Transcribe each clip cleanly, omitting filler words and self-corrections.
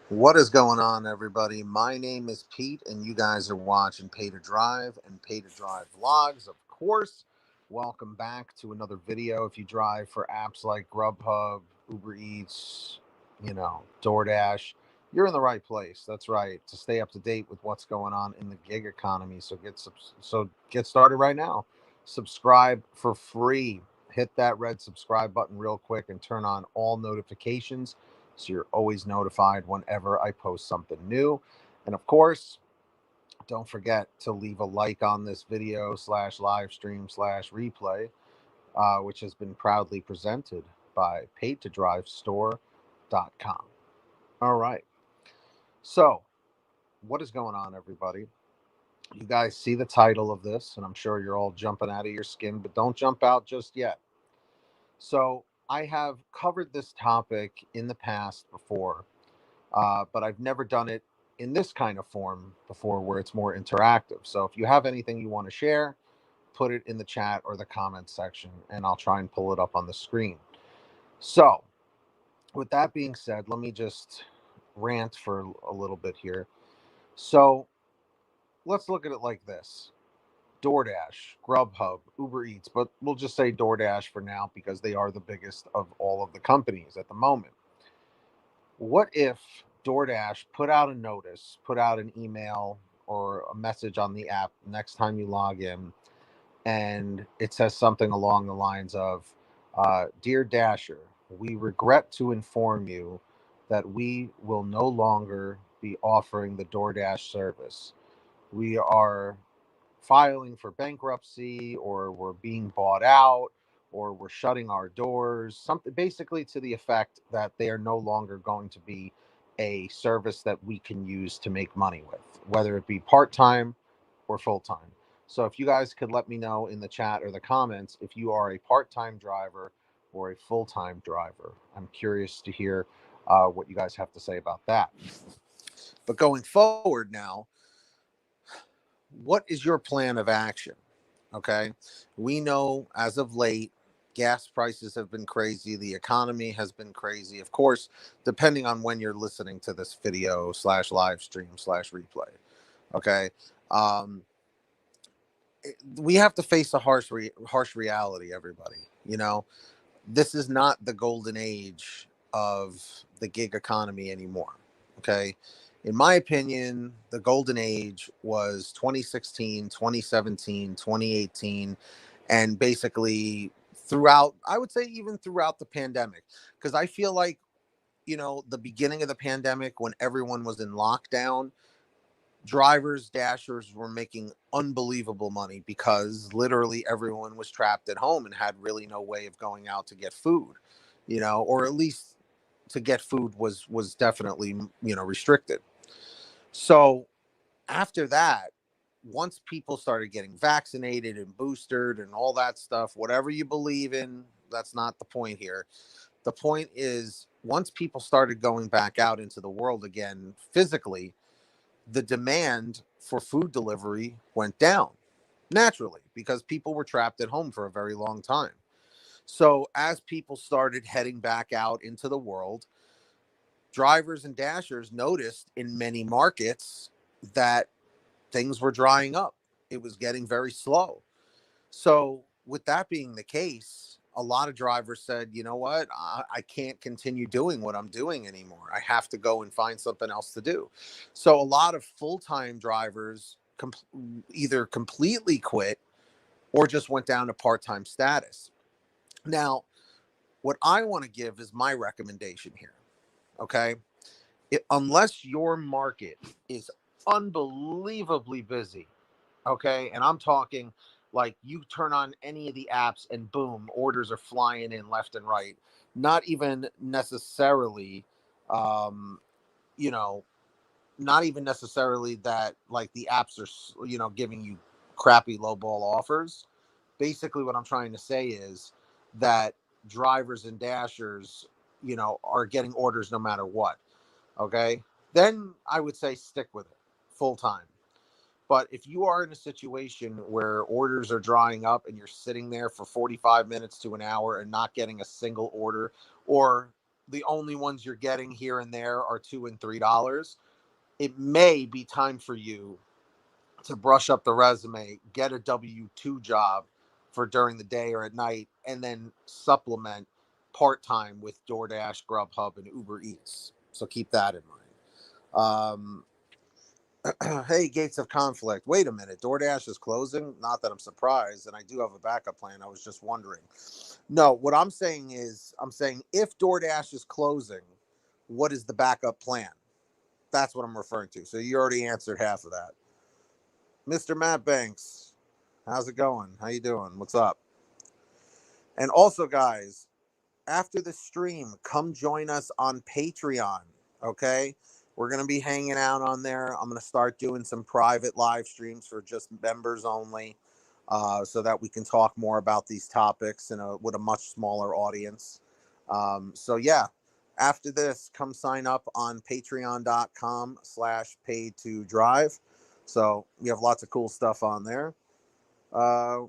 What is going on, everybody? My name is Pete, and you guys are watching Pay to Drive and Pay to Drive Vlogs, of course. Welcome back to another video. If you drive for apps like GrubHub, Uber Eats, DoorDash, you're in the right place. That's right. To stay up to date with what's going on in the gig economy, so get started right now. Subscribe for free. Hit that red subscribe button real quick and turn on all notifications so you're always notified whenever I post something new. And of course, don't forget to leave a like on this video slash live stream slash replay, which has been proudly presented by paidtodrivestore.com. All right. So, what is going on, everybody? You guys see the title of this, and I'm sure you're all jumping out of your skin, but don't jump out just yet. So, I have covered this topic in the past before, but I've never done it in this kind of form before where it's more interactive. So if you have anything you want to share, put it in the chat or the comment section, and I'll try and pull it up on the screen. So, with that being said, let me just rant for a little bit here. So, let's look at it like this: DoorDash, GrubHub, Uber Eats, but we'll just say DoorDash for now because they are the biggest of all of the companies at the moment. What if DoorDash put out a notice, put out an email or a message on the app next time you log in, and it says something along the lines of, Dear Dasher, we regret to inform you that we will no longer be offering the DoorDash service. We are filing for bankruptcy, or we're being bought out, or we're shutting our doors, something basically to the effect that they are no longer going to be a service that we can use to make money with, whether it be part-time or full-time. So if you guys could let me know in the chat or the comments if you are a part-time driver or a full-time driver. I'm curious to hear what you guys have to say about that. But going forward now, what is your plan of action? Okay. We know as of late, gas prices have been crazy. The economy has been crazy. Of course, depending on when you're listening to this video slash live stream slash replay. Okay. Um, we have to face a harsh reality, everybody. This is not the golden age of the gig economy anymore. Okay. In my opinion, the golden age was 2016, 2017, 2018, and basically throughout, I would say even throughout the pandemic. Because I feel like, the beginning of the pandemic when everyone was in lockdown, drivers, dashers were making unbelievable money because literally everyone was trapped at home and had really no way of going out to get food, or at least to get food was definitely, restricted. So after that, once people started getting vaccinated and boosted and all that stuff, whatever you believe in, that's not the point here. The point is, once people started going back out into the world again physically, the demand for food delivery went down naturally because people were trapped at home for a very long time. So, as people started heading back out into the world, drivers and dashers noticed in many markets that things were drying up. It was getting very slow. So, with that being the case, a lot of drivers said, you know what, I can't continue doing what I'm doing anymore. I have to go and find something else to do. So, a lot of full time drivers either completely quit or just went down to part time status. Now, what I want to give is my recommendation here. Okay. Unless your market is unbelievably busy, okay, and I'm talking like you turn on any of the apps and boom, orders are flying in left and right, not even necessarily um you know not even necessarily that like the apps are giving you crappy low ball offers. Basically what I'm trying to say is that drivers and dashers are getting orders no matter what. Okay, then I would say stick with it full time. But if you are in a situation where orders are drying up and you're sitting there for 45 minutes to an hour and not getting a single order, or the only ones you're getting here and there are $2 and $3. It may be time for you to brush up the resume, get a W-2 job for during the day or at night, and then supplement part-time with DoorDash, GrubHub, and Uber Eats. So keep that in mind. Hey, Gates of Conflict. Wait a minute. DoorDash is closing? Not that I'm surprised, and I do have a backup plan. I was just wondering. No, what I'm saying is, I'm saying if DoorDash is closing, what is the backup plan? That's what I'm referring to. So you already answered half of that. Mr. Matt Banks, how's it going? How you doing? What's up? And also, guys, after the stream, come join us on Patreon. Okay, we're gonna be hanging out on there. I'm gonna start doing some private live streams for just members only, so that we can talk more about these topics with a much smaller audience. So yeah, after this, come sign up on patreon.com/paid2drive. So we have lots of cool stuff on there. Uh,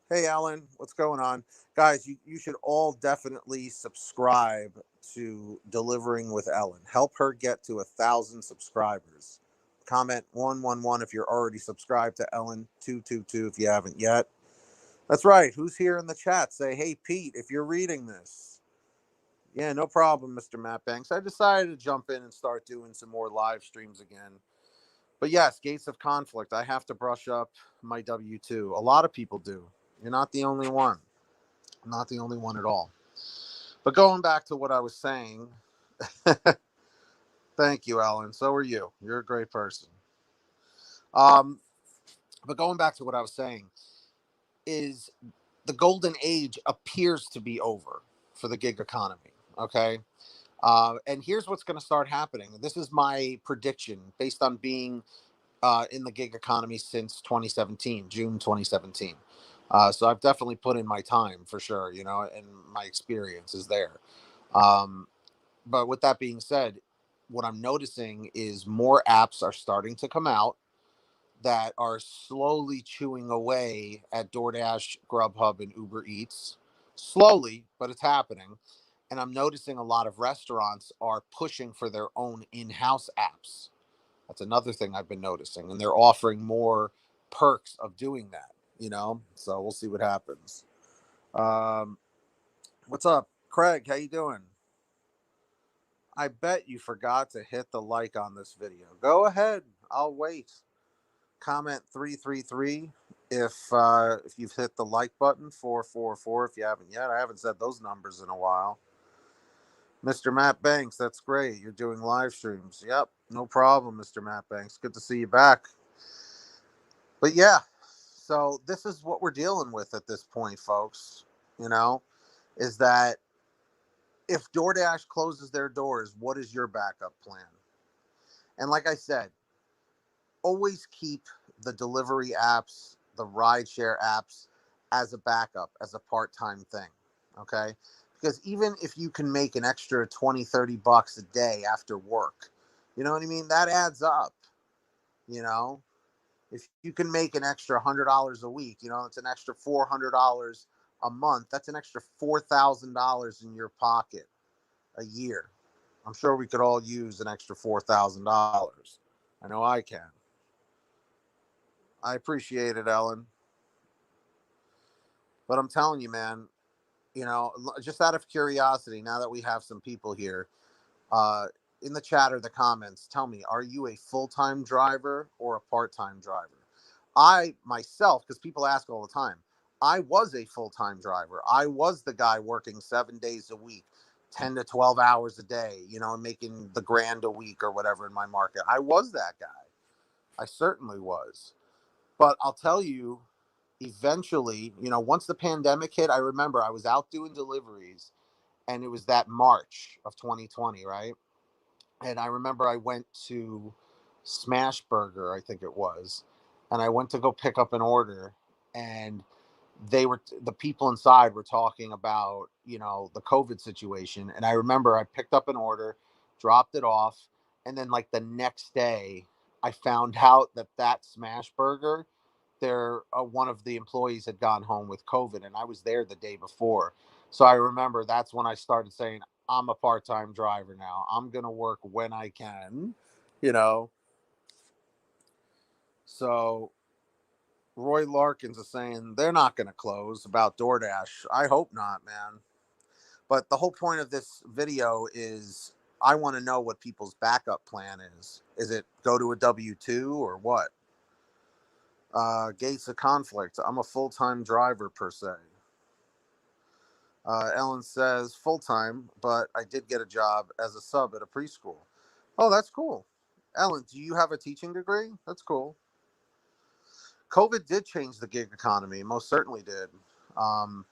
hey, Alan, what's going on? Guys, you should all definitely subscribe to Delivering with Ellen. Help her get to 1,000 subscribers. Comment 111 if you're already subscribed to Ellen, 222 if you haven't yet. That's right. Who's here in the chat? Say, hey, Pete, if you're reading this. Yeah, no problem, Mr. Matt Banks. I decided to jump in and start doing some more live streams again. But yes, Gates of Conflict. I have to brush up my W-2. A lot of people do. You're not the only one. Not the only one at all. But going back to what I was saying, thank you, Ellen. So are you. You're a great person. But going back to what I was saying is the golden age appears to be over for the gig economy. Okay. And here's what's going to start happening. This is my prediction based on being in the gig economy since 2017, June 2017. So I've definitely put in my time for sure, and my experience is there. But with that being said, what I'm noticing is more apps are starting to come out that are slowly chewing away at DoorDash, GrubHub, and Uber Eats. Slowly, but it's happening. And I'm noticing a lot of restaurants are pushing for their own in-house apps. That's another thing I've been noticing. And they're offering more perks of doing that. So we'll see what happens. What's up, Craig? How you doing? I bet you forgot to hit the like on this video. Go ahead. I'll wait. Comment 333 if you've hit the like button. 444 if you haven't yet. I haven't said those numbers in a while. Mr. Matt Banks, that's great. You're doing live streams. Yep, no problem, Mr. Matt Banks. Good to see you back. But yeah, so this is what we're dealing with at this point, folks. Is that if DoorDash closes their doors, what is your backup plan? And like I said, always keep the delivery apps, the rideshare apps as a backup, as a part-time thing. Okay? Because even if you can make an extra 20, 30 bucks a day after work, you know what I mean? That adds up. If you can make an extra $100 a week, it's an extra $400 a month. That's an extra $4,000 in your pocket a year. I'm sure we could all use an extra $4,000. I know I can. I appreciate it, Ellen. But I'm telling you, man, just out of curiosity, now that we have some people here, uh, in the chat or the comments, tell me, are you a full-time driver or a part-time driver? I myself, because people ask all the time, I was a full-time driver. I was the guy working 7 days a week, 10 to 12 hours a day, making the grand a week or whatever in my market. I was that guy. I certainly was. But I'll tell you, eventually, once the pandemic hit, I remember I was out doing deliveries and it was that March of 2020, right? And I remember I went to Smash Burger, I think it was, and I went to go pick up an order, and the people inside were talking about the COVID situation. And I remember I picked up an order, dropped it off, and then like the next day I found out that Smash Burger, one of the employees had gone home with COVID, and I was there the day before. So I remember that's when I started saying, I'm a part-time driver now. I'm going to work when I can, you know. So Roy Larkins is saying they're not going to close about DoorDash. I hope not, man. But the whole point of this video is I want to know what people's backup plan is. Is it go to a W 2 or what? Gates of conflict. I'm a full time driver, per se. Ellen says full time, but I did get a job as a sub at a preschool. Oh, that's cool. Ellen, do you have a teaching degree? That's cool. COVID did change the gig economy, most certainly did. Um,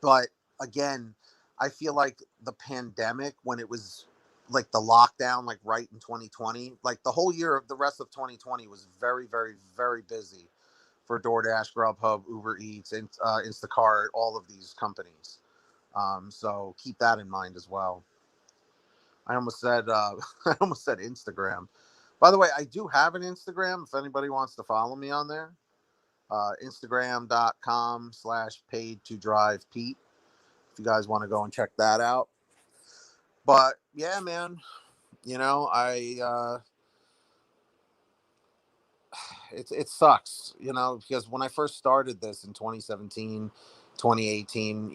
but again, I feel like the pandemic, when it was like the lockdown, like right in 2020, like the whole year of the rest of 2020 was very, very, very busy for DoorDash, GrubHub, Uber Eats, and Instacart, all of these companies. So keep that in mind as well. I almost said I almost said Instagram. By the way, I do have an Instagram if anybody wants to follow me on there. Instagram.com/paid to drive Pete. If you guys want to go and check that out. But yeah, man, I it sucks, because when I first started this in 2017, 2018,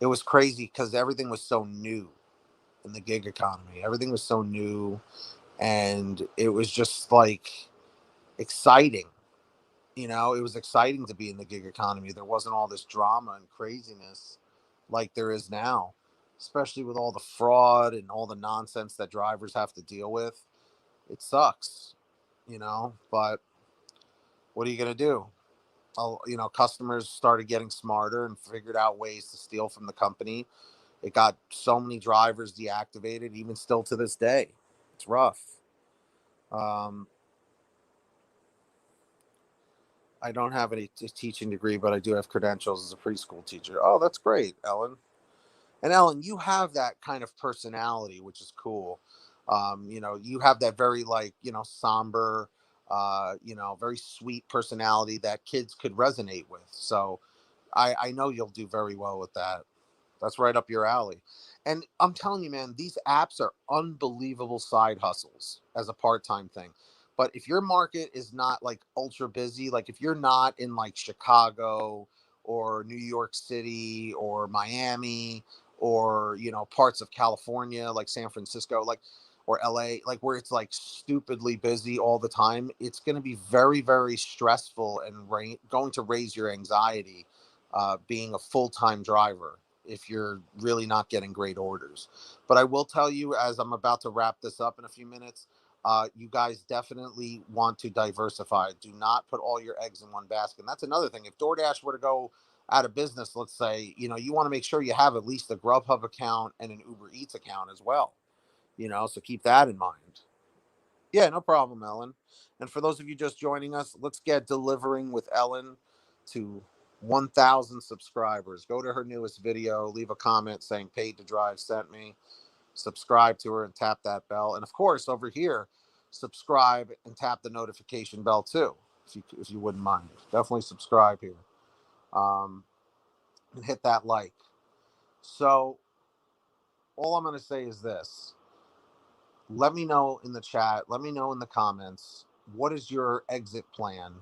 it was crazy because everything was so new in the gig economy. Everything was so new, and it was just like exciting. It was exciting to be in the gig economy. There wasn't all this drama and craziness like there is now, especially with all the fraud and all the nonsense that drivers have to deal with. It sucks, but what are you going to do? Customers started getting smarter and figured out ways to steal from the company. It got so many drivers deactivated, even still to this day. It's rough. Um, I don't have any teaching degree, but I do have credentials as a preschool teacher. Oh, that's great, Ellen. And Ellen, you have that kind of personality, which is cool. You have that very somber, very sweet personality that kids could resonate with. So I know you'll do very well with that. That's right up your alley. And I'm telling you, man, these apps are unbelievable side hustles as a part-time thing. But if your market is not like ultra busy, like if you're not in like Chicago or New York City or Miami or, parts of California, like San Francisco, like, or LA, like where it's like stupidly busy all the time, it's going to be very, very stressful and going to raise your anxiety being a full-time driver if you're really not getting great orders. But I will tell you, as I'm about to wrap this up in a few minutes, you guys definitely want to diversify. Do not put all your eggs in one basket. And that's another thing. If DoorDash were to go out of business, let's say, you want to make sure you have at least a GrubHub account and an Uber Eats account as well. So keep that in mind. Yeah, no problem, Ellen. And for those of you just joining us, let's get Delivering with Ellen to 1,000 subscribers. Go to her newest video, leave a comment saying Paid to Drive sent me, subscribe to her and tap that bell. And of course, over here, subscribe and tap the notification bell too, if you wouldn't mind. Definitely subscribe here, and hit that like. So all I'm going to say is this. Let me know in the chat. Let me know in the comments. What is your exit plan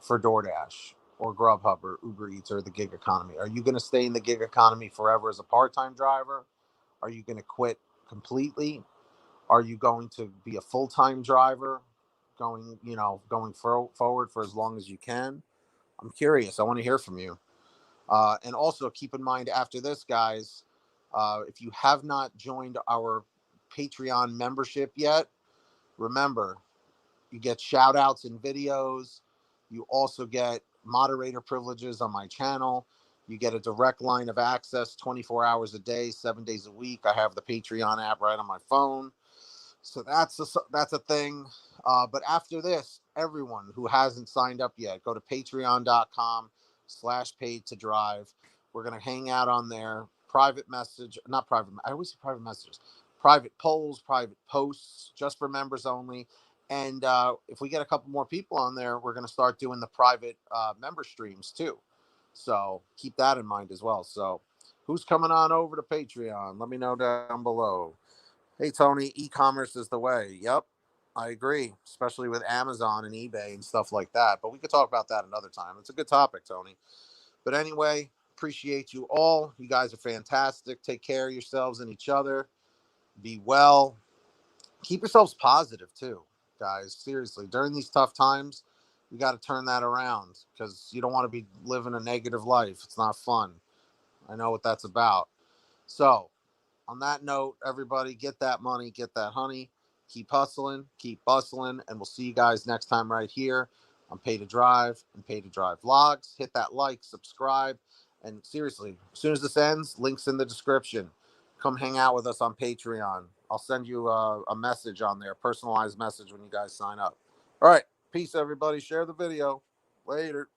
for DoorDash or GrubHub or Uber Eats or the gig economy? Are you going to stay in the gig economy forever as a part-time driver? Are you going to quit completely? Are you going to be a full-time driver going forward for as long as you can? I'm curious. I want to hear from you. And also keep in mind after this, guys, if you have not joined our Patreon membership yet, remember, you get shout outs in videos. You also get moderator privileges on my channel. You get a direct line of access 24 hours a day, 7 days a week. I have the Patreon app right on my phone. So that's a thing. But after this, everyone who hasn't signed up yet, go to patreon.com/paid to drive. We're going to hang out on there. Private message, not private. I always say private messages, private polls, private posts, just for members only. And if we get a couple more people on there, we're going to start doing the private member streams too. So keep that in mind as well. So Who's coming on over to Patreon? Let me know down below. Hey, Tony, e-commerce is the way. Yep, I agree, especially with Amazon and eBay and stuff like that. But we could talk about that another time. It's a good topic, Tony. But anyway, appreciate you all. You guys are fantastic. Take care of yourselves and each other. Be well. Keep yourselves positive, too, guys. Seriously, during these tough times, we got to turn that around because you don't want to be living a negative life. It's not fun. I know what that's about. So, on that note, everybody, get that money, get that honey, keep hustling, keep bustling, and we'll see you guys next time right here on Pay to Drive and Pay to Drive Vlogs. Hit that like, subscribe, and seriously, as soon as this ends, links in the description. Come hang out with us on Patreon. I'll send you a message on there, a personalized message when you guys sign up. All right, peace, everybody. Share the video. Later.